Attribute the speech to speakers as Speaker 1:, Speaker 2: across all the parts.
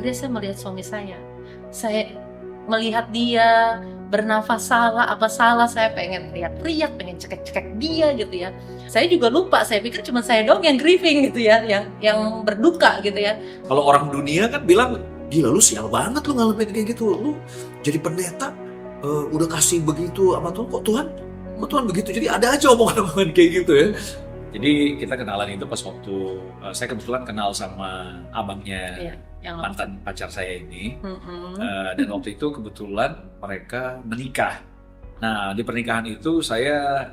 Speaker 1: akhirnya saya melihat suami saya melihat dia bernafas salah, apa salah, saya pengen teriak-teriak, pengen cekek-cekek dia gitu ya. Saya juga lupa, saya pikir cuma saya doang yang grieving gitu ya, yang berduka gitu ya.
Speaker 2: Kalau orang dunia kan bilang, gila lu sial banget lu ngalamin kayak gitu. Lu jadi pendeta, udah kasih begitu sama Tuhan, kok Tuhan begitu. Jadi ada aja omongan-omongan kayak gitu ya. Jadi kita kenalan itu pas waktu, saya kebetulan kenal sama abangnya
Speaker 1: yang
Speaker 2: mantan pacar saya ini.
Speaker 1: Mm-mm.
Speaker 2: Dan waktu itu kebetulan mereka menikah. Nah di pernikahan itu saya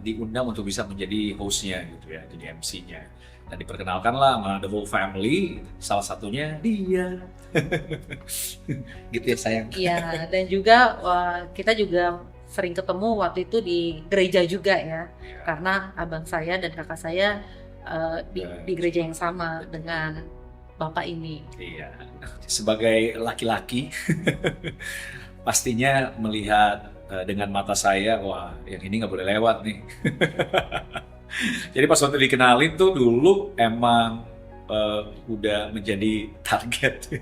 Speaker 2: diundang untuk bisa menjadi hostnya gitu ya, jadi MC-nya. Dan diperkenalkanlah sama the whole family, salah satunya dia. Gitu ya sayang.
Speaker 1: Iya, dan juga kita juga sering ketemu waktu itu di gereja juga ya, karena abang saya dan kakak saya di gereja yang sama dengan bapak ini.
Speaker 2: Iya, sebagai laki-laki pastinya melihat dengan mata saya, wah yang ini nggak boleh lewat nih. Jadi pas waktu dikenalin tuh dulu emang udah menjadi target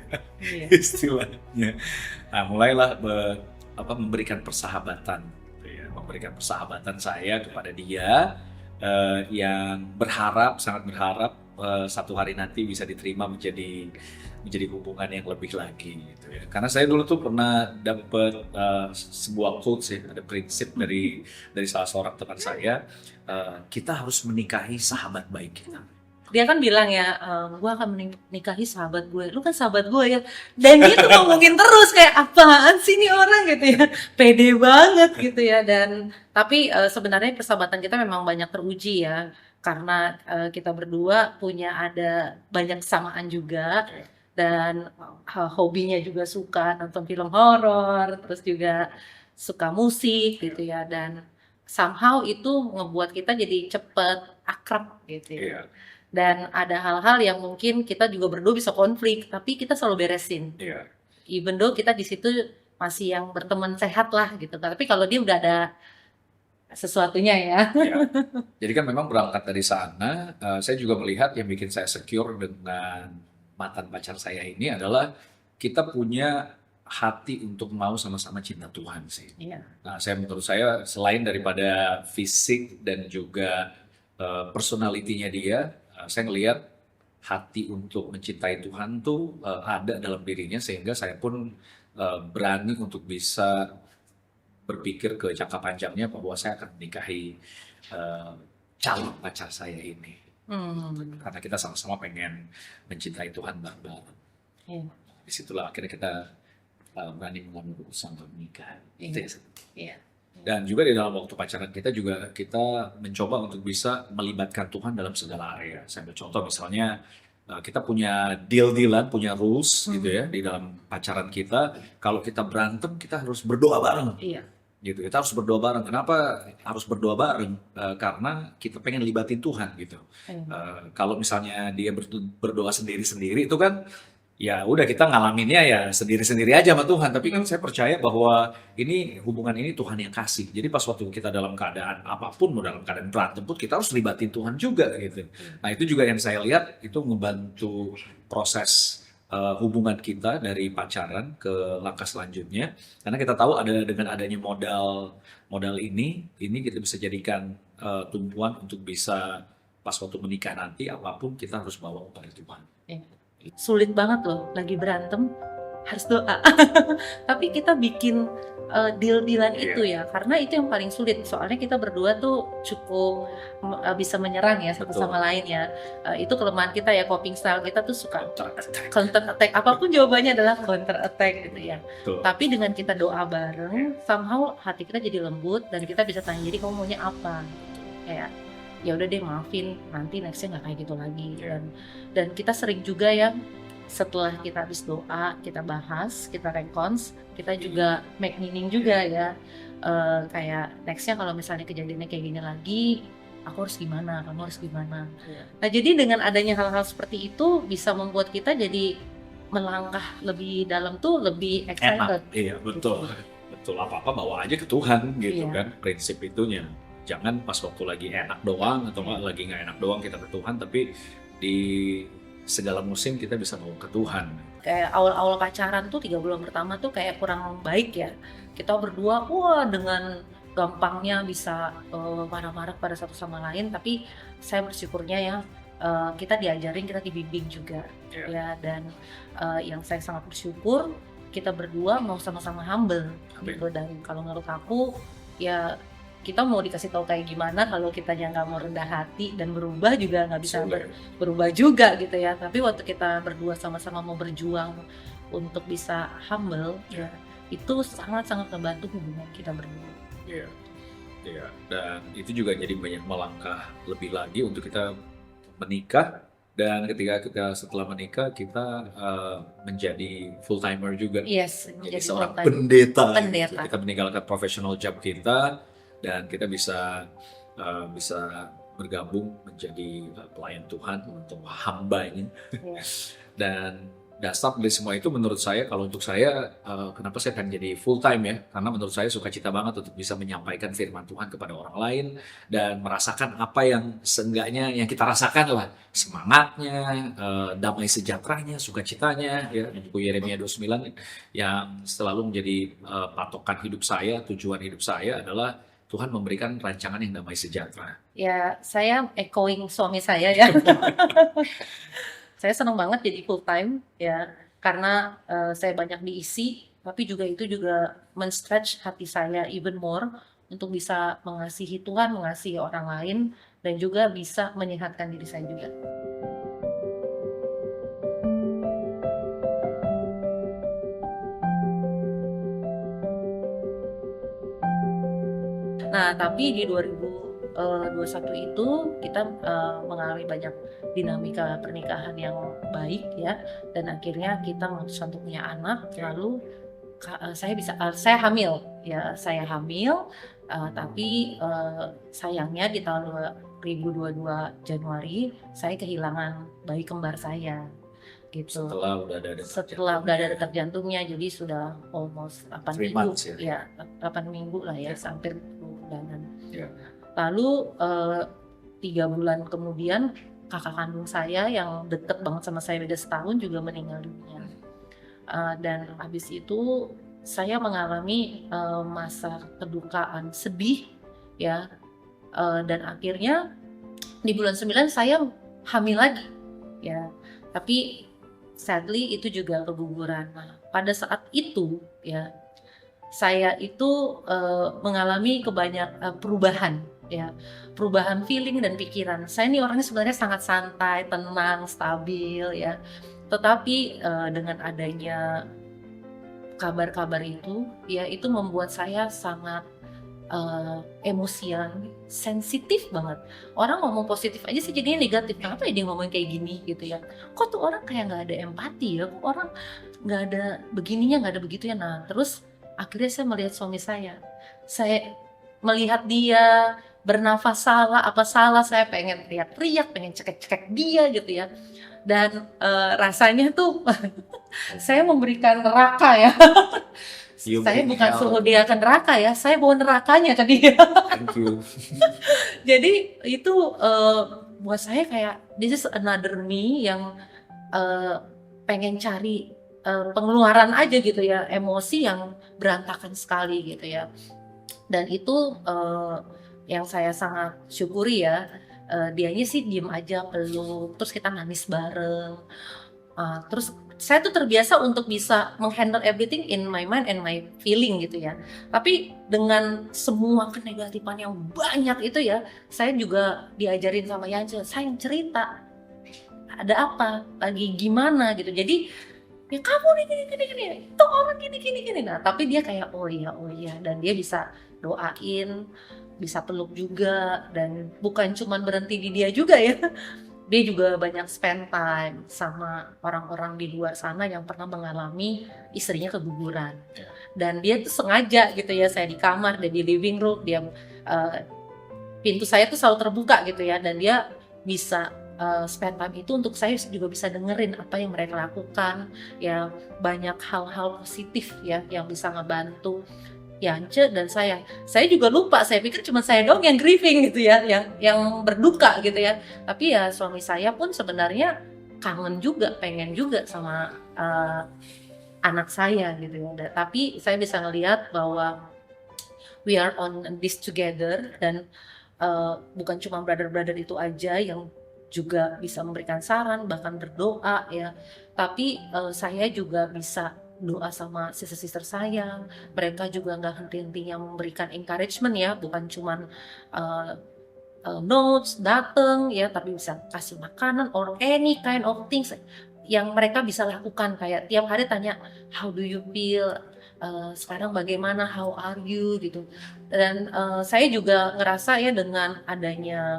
Speaker 2: istilahnya. Nah mulailah memberikan persahabatan, gitu ya. Memberikan persahabatan saya kepada dia yang sangat berharap satu hari nanti bisa diterima menjadi hubungan yang lebih lagi gitu ya. Karena saya dulu tuh pernah dapet sebuah quotes ya, ada prinsip dari salah seorang teman saya, kita harus menikahi sahabat baik kita.
Speaker 1: Dia kan bilang ya, gue akan menikahi sahabat gue, lu kan sahabat gue ya. Dan dia tuh ngomongin terus kayak apaan sih nih orang gitu ya, pede banget gitu ya. Dan tapi sebenarnya persahabatan kita memang banyak teruji ya, karena kita berdua ada banyak kesamaan juga, dan hobinya juga suka nonton film horor, terus juga suka musik gitu ya. Dan somehow itu ngebuat kita jadi cepet akrab gitu ya. Dan ada hal-hal yang mungkin kita juga berdua bisa konflik, tapi kita selalu beresin. Even though kita di situ masih yang berteman sehat lah gitu. Tapi kalau dia udah ada sesuatunya ya.
Speaker 2: Jadi kan memang berangkat dari sana, saya juga melihat yang bikin saya secure dengan mantan pacar saya ini adalah kita punya hati untuk mau sama-sama cinta Tuhan sih. Nah, menurut saya selain daripada fisik dan juga personalitinya dia, saya ngelihat hati untuk mencintai Tuhan tuh ada dalam dirinya, sehingga saya pun berani untuk bisa berpikir ke jangka panjangnya bahwa saya akan menikahi calon pacar saya ini. Karena kita sama-sama pengen mencintai Tuhan bareng-bareng. Disitulah akhirnya kita berani mengambil keputusan untuk menikah. Dan juga di dalam waktu pacaran kita juga kita mencoba untuk bisa melibatkan Tuhan dalam segala area. Saya ambil contoh misalnya kita punya deal-dealan, punya rules gitu ya di dalam pacaran kita. Kalau kita berantem kita harus berdoa bareng. Gitu. Kita harus berdoa bareng. Kenapa harus berdoa bareng? Karena kita pengen libatin Tuhan gitu. Kalau misalnya dia berdoa sendiri-sendiri itu kan ya udah kita ngalaminnya ya sendiri-sendiri aja sama Tuhan. Tapi kan saya percaya bahwa hubungan ini Tuhan yang kasih. Jadi pas waktu kita dalam keadaan apapun, mau dalam keadaan berantem pun kita harus libatin Tuhan juga gitu. Nah itu juga yang saya lihat itu membantu proses hubungan kita dari pacaran ke langkah selanjutnya. Karena kita tahu dengan adanya modal ini kita bisa jadikan tumpuan untuk bisa pas waktu menikah nanti apapun kita harus bawa kepada Tuhan.
Speaker 1: Sulit banget loh, lagi berantem harus doa. Tapi kita bikin deal-dealan itu ya, karena itu yang paling sulit. Soalnya kita berdua tuh cukup bisa menyerang ya satu sama lain ya. Itu kelemahan kita ya, coping style kita tuh suka counter attack. Apapun jawabannya adalah counter attack gitu ya. Tapi dengan kita doa bareng, somehow hati kita jadi lembut dan kita bisa tanya, jadi kamu maunya apa? Kayak ya udah deh, maafin, nanti nextnya nggak kayak gitu lagi. Dan kita sering juga ya, setelah kita habis doa, kita bahas, kita rekons, kita juga make meaning juga ya. Kayak nextnya kalau misalnya kejadiannya kayak gini lagi, aku harus gimana, kamu harus gimana. Nah jadi dengan adanya hal-hal seperti itu bisa membuat kita jadi melangkah lebih dalam tuh lebih excited.
Speaker 2: Iya betul, apa-apa bawa aja ke Tuhan gitu kan, prinsip itunya. Jangan pas waktu lagi enak doang atau lagi nggak enak doang kita ke Tuhan, tapi di segala musim kita bisa bawa ke Tuhan.
Speaker 1: Kayak awal-awal pacaran tuh 3 bulan pertama tuh kayak kurang baik ya. Kita berdua dengan gampangnya bisa marah-marah pada satu sama lain, tapi saya bersyukurnya ya kita diajarin, kita dibimbing juga ya, dan yang saya sangat bersyukur kita berdua mau sama-sama humble gitu. Dan kalau menurut aku ya kita mau dikasih tahu kayak gimana kalau kitanya nggak mau rendah hati dan berubah juga nggak bisa berubah juga gitu ya. Tapi waktu kita berdua sama-sama mau berjuang untuk bisa humble ya, itu sangat-sangat membantu hubungan kita berdua.
Speaker 2: Iya, iya. Dan itu juga jadi banyak melangkah lebih lagi untuk kita menikah. Dan ketika kita setelah menikah kita menjadi full timer juga.
Speaker 1: Yes,
Speaker 2: jadi seorang pendeta. Gitu. Kita meninggalkan professional job kita dan kita bisa bergabung menjadi pelayan Tuhan atau hambanya. Yes. Dan dasar dari semua itu menurut saya, kalau untuk saya kenapa saya akan jadi full time ya, karena menurut saya sukacita banget untuk bisa menyampaikan firman Tuhan kepada orang lain dan merasakan apa yang seenggaknya yang kita rasakan lah, semangatnya, damai sejahteranya, sukacitanya ya. Buku Yeremia 29 yang selalu menjadi patokan hidup saya, tujuan hidup saya adalah Tuhan memberikan rancangan yang damai sejahtera.
Speaker 1: Ya, saya echoing suami saya ya. Saya senang banget jadi full time ya, karena saya banyak diisi, tapi itu juga men-stretch hati saya even more untuk bisa mengasihi Tuhan, mengasihi orang lain, dan juga bisa menyehatkan diri saya juga. Nah, tapi di 2021 itu kita mengalami banyak dinamika pernikahan yang baik ya, dan akhirnya kita memutuskan untuk punya anak. Lalu saya hamil ya, tapi sayangnya di tahun 2022 Januari saya kehilangan bayi kembar saya gitu. Setelah udah ada detak jantungnya, jadi sudah almost 8 minggu ya, 8 minggu lah ya, hampir bulanan. Lalu 3 bulan kemudian kakak kandung saya yang deket banget sama saya, beda setahun, juga meninggal dunia. Dan habis itu saya mengalami masa kedukaan sedih ya, dan akhirnya di bulan 9 saya hamil lagi ya, tapi sadly itu juga keguguran. Nah, pada saat itu ya saya itu mengalami perubahan ya, perubahan feeling dan pikiran. Saya ini orangnya sebenarnya sangat santai, tenang, stabil ya. Tetapi dengan adanya kabar-kabar itu ya, itu membuat saya sangat emosian, sensitif banget. Orang ngomong positif aja sih jadinya negatif. Kenapa ya dia ngomong kayak gini gitu ya? Kok tuh orang kayak nggak ada empati ya? Kok orang nggak ada begininya, nggak ada begitu ya? Nah, terus akhirnya saya melihat suami saya melihat dia bernafas salah, saya pengen teriak-teriak, pengen cekek-cekek dia gitu ya. Dan rasanya tuh saya memberikan neraka ya. Saya bukan suruh dia ke neraka ya, saya bawa nerakanya ke dia.
Speaker 2: Thank you.
Speaker 1: Jadi itu buat saya kayak this is another me yang pengen cari pengeluaran aja gitu ya, emosi yang berantakan sekali gitu ya. Dan itu yang saya sangat syukuri ya, dianya sih diem aja, peluk, terus kita nangis bareng. Terus saya tuh terbiasa untuk bisa menghandle everything in my mind and my feeling gitu ya. Tapi dengan semua kenegatifan yang banyak itu ya, saya juga diajarin sama Yance, sayang cerita, ada apa, lagi gimana gitu. Jadi ya kamu nih gini, itu orang gini. Nah, tapi dia kayak oh iya, dan dia bisa doain, bisa peluk juga, dan bukan cuman berhenti di dia juga ya. Dia juga banyak spend time sama orang-orang di luar sana yang pernah mengalami istrinya keguguran. Dan dia tuh sengaja gitu ya, saya di kamar, dia di living room, dia pintu saya tuh selalu terbuka gitu ya, dan dia bisa spend time itu untuk saya juga bisa dengerin apa yang mereka lakukan ya, banyak hal-hal positif ya yang bisa ngebantu Yance dan saya juga lupa, saya pikir cuma saya dong yang grieving gitu ya, yang berduka gitu ya. Tapi ya suami saya pun sebenarnya kangen juga, pengen juga sama anak saya gitu ya. Tapi saya bisa ngelihat bahwa we are on this together, dan bukan cuma brother-brother itu aja yang juga bisa memberikan saran bahkan berdoa ya, tapi saya juga bisa doa sama sister-sister saya. Mereka juga nggak henti-hentinya memberikan encouragement ya, bukan cuman uh, notes dateng ya, tapi bisa kasih makanan or any kind of things yang mereka bisa lakukan, kayak tiap hari tanya how do you feel. Sekarang bagaimana, how are you gitu. Dan saya juga ngerasa ya dengan adanya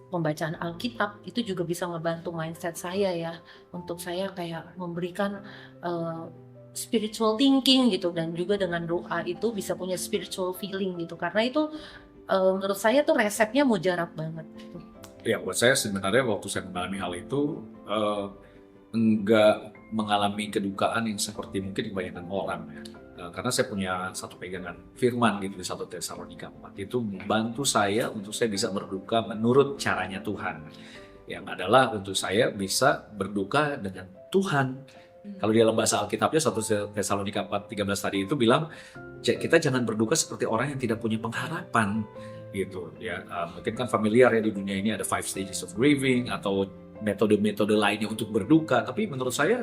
Speaker 1: pembacaan Alkitab itu juga bisa ngebantu mindset saya ya, untuk saya kayak memberikan uh, spiritual thinking gitu, dan juga dengan doa itu bisa punya spiritual feeling gitu, karena itu menurut saya tuh resepnya mujarab banget gitu.
Speaker 2: Ya, buat saya sebenarnya waktu saya mengalami hal itu, enggak mengalami kedukaan yang seperti mungkin kebanyakan orang ya. Karena saya punya satu pegangan firman gitu di 1 Tesalonika 4, itu membantu saya untuk saya bisa berduka menurut caranya Tuhan, yang adalah untuk saya bisa berduka dengan Tuhan. Kalau di dalam bahasa Alkitabnya 1 Tesalonika 4:13 tadi itu bilang kita jangan berduka seperti orang yang tidak punya pengharapan gitu ya. Mungkin kan familiar ya, di dunia ini ada 5 stages of grieving atau metode-metode lainnya untuk berduka, tapi menurut saya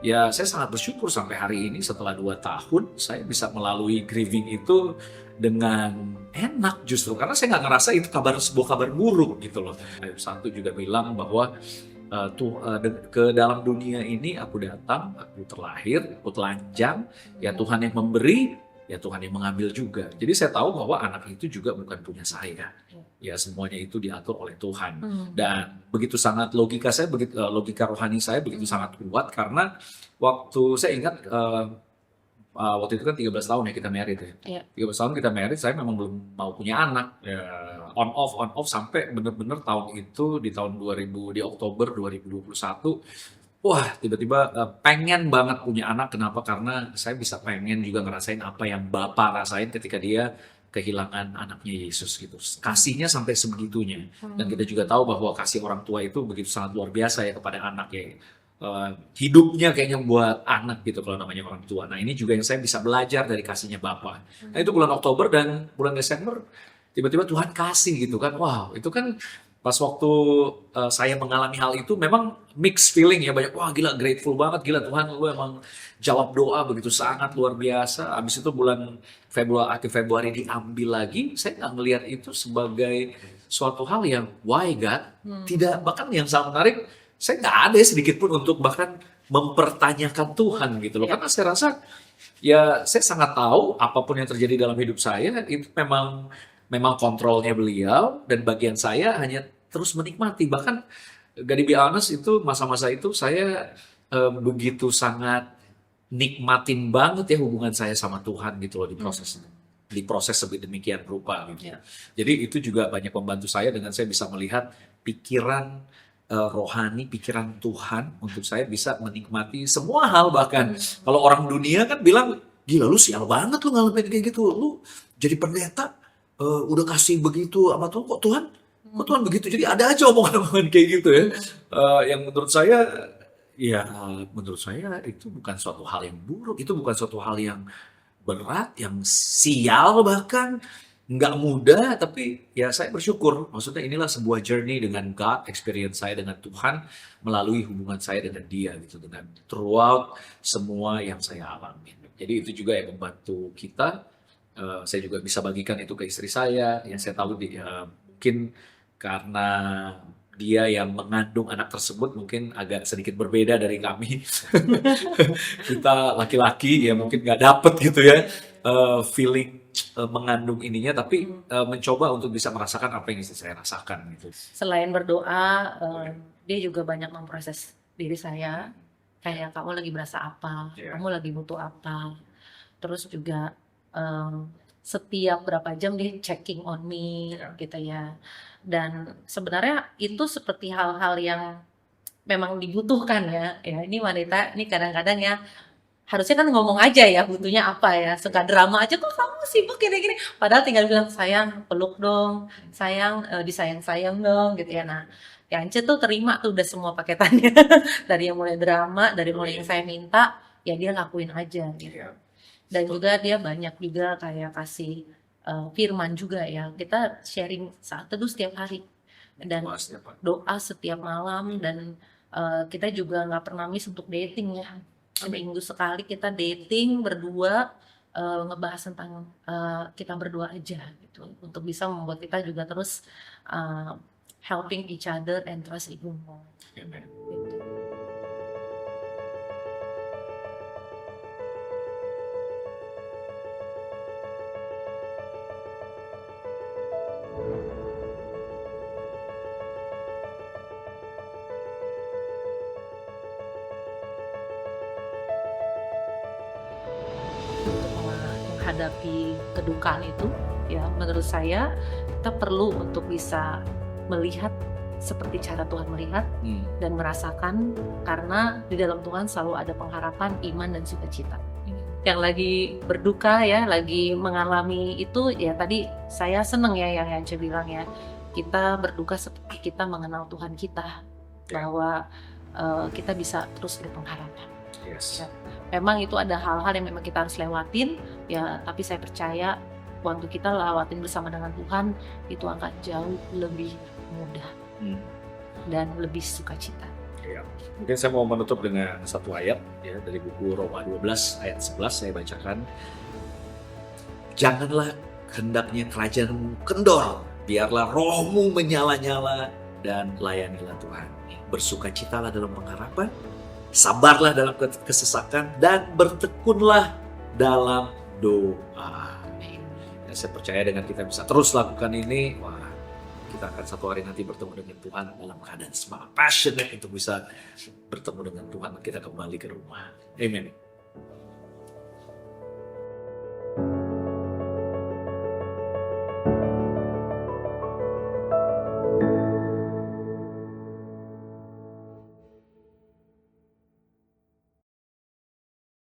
Speaker 2: ya saya sangat bersyukur sampai hari ini setelah 2 tahun saya bisa melalui grieving itu dengan enak, justru karena saya nggak ngerasa itu sebuah kabar buruk gitu loh. Ayub 1 juga bilang bahwa ke dalam dunia ini aku datang, aku terlahir, aku telanjang, ya Tuhan yang memberi, ya Tuhan yang mengambil juga. Jadi saya tahu bahwa anak itu juga bukan punya saya. Ya semuanya itu diatur oleh Tuhan. Dan begitu sangat logika rohani saya begitu sangat kuat, karena waktu saya ingat waktu itu kan 13 tahun ya kita married ya. 13 tahun kita married, saya memang belum mau punya anak. Ya, on off sampai bener-bener tahun itu di tahun 2000 di Oktober 2021. Wah, tiba-tiba pengen banget punya anak. Kenapa? Karena saya bisa pengen juga ngerasain apa yang Bapak rasain ketika dia kehilangan anaknya Yesus gitu. Kasihnya sampai sebegitunya. Dan kita juga tahu bahwa kasih orang tua itu begitu sangat luar biasa ya kepada anak ya. Hidupnya kayaknya buat anak gitu kalau namanya orang tua. Nah, ini juga yang saya bisa belajar dari kasihnya Bapak. Nah, itu bulan Oktober, dan bulan Desember tiba-tiba Tuhan kasih gitu kan. Wow, itu kan pas waktu saya mengalami hal itu memang mixed feeling ya, banyak wah gila grateful banget, gila Tuhan lu emang jawab doa begitu sangat luar biasa. Abis itu bulan akhir Februari diambil lagi, saya nggak ngelihat itu sebagai suatu hal yang why God, tidak, bahkan yang sangat menarik, saya nggak ada sedikit pun untuk bahkan mempertanyakan Tuhan gitu loh, karena saya rasa ya saya sangat tahu apapun yang terjadi dalam hidup saya itu memang kontrolnya beliau, dan bagian saya hanya terus menikmati. Bahkan gak be honest, itu masa-masa itu saya begitu sangat nikmatin banget ya hubungan saya sama Tuhan gitu loh, diproses sedemikian rupa gitu. Jadi itu juga banyak membantu saya dengan saya bisa melihat pikiran rohani, pikiran Tuhan untuk saya bisa menikmati semua hal. Bahkan kalau orang dunia kan bilang, gila lu sial banget lu ngalamin kayak gitu, lu jadi pendeta udah kasih begitu sama Tuhan, kok Tuhan begitu. Jadi ada aja omongan-omongan kayak gitu ya. Yang menurut saya itu bukan suatu hal yang buruk, itu bukan suatu hal yang berat, yang sial, bahkan nggak mudah. Tapi ya saya bersyukur, maksudnya inilah sebuah journey dengan God, experience saya dengan Tuhan melalui hubungan saya dengan Dia gitu, dengan throughout semua yang saya alami. Jadi itu juga yang membantu kita. Saya juga bisa bagikan itu ke istri saya, yang saya tahu mungkin karena dia yang mengandung anak tersebut mungkin agak sedikit berbeda dari kami. Kita laki-laki ya mungkin nggak dapet gitu ya feeling mengandung ininya, tapi mencoba untuk bisa merasakan apa yang istri saya rasakan gitu.
Speaker 1: Selain berdoa, dia juga banyak memproses diri saya, kayak kamu lagi berasa apa, kamu lagi butuh apa. Terus juga setiap berapa jam dia checking on me gitu ya. Dan sebenarnya itu seperti hal-hal yang memang dibutuhkan ya. Ya ini wanita ini kadang-kadang ya harusnya kan ngomong aja ya butuhnya apa ya, suka drama aja, kok kamu sibuk gini-gini, padahal tinggal bilang sayang peluk dong, sayang disayang-sayang dong gitu ya. Nah ya Ance tuh terima tuh udah semua paketannya dari yang mulai drama, dari mulai yang saya minta ya dia lakuin aja gitu.
Speaker 2: Iya.
Speaker 1: Dan juga dia banyak juga kayak kasih firman juga ya, kita sharing saat teduh setiap hari dan
Speaker 2: Doa setiap hari.
Speaker 1: doa setiap malam, dan kita juga nggak pernah miss untuk dating ya.
Speaker 2: Amin.
Speaker 1: Seminggu sekali kita dating berdua, ngebahas tentang kita berdua aja gitu, untuk bisa membuat kita juga terus helping each other and trust even more
Speaker 2: Amen.
Speaker 1: gitu. Untuk menghadapi kedukaan itu ya, menurut saya kita perlu untuk bisa melihat seperti cara Tuhan melihat dan merasakan, karena di dalam Tuhan selalu ada pengharapan, iman, dan sukacita. Yang lagi berduka ya, lagi mengalami itu ya, tadi saya seneng ya yang Yance bilang ya, kita berduka seperti kita mengenal Tuhan kita, bahwa kita bisa terus berpengharapan.
Speaker 2: Yes.
Speaker 1: Ya, memang itu ada hal-hal yang memang kita harus lewatin ya, tapi saya percaya waktu kita lewatin bersama dengan Tuhan itu akan jauh lebih mudah dan lebih sukacita.
Speaker 2: Ya. Mungkin saya mau menutup dengan satu ayat ya dari buku Roma 12 ayat 11, saya bacakan. Janganlah hendaknya kerajaanmu kendor, biarlah rohmu menyala-nyala dan layanilah Tuhan. Bersukacitalah dalam pengharapan, sabarlah dalam kesesakan, dan bertekunlah dalam doa. Ya, saya percaya dengan kita bisa terus lakukan ini, wah, kita akan satu hari nanti bertemu dengan Tuhan dalam keadaan semangat, passionate untuk bisa bertemu dengan Tuhan, kita kembali ke rumah. Amen.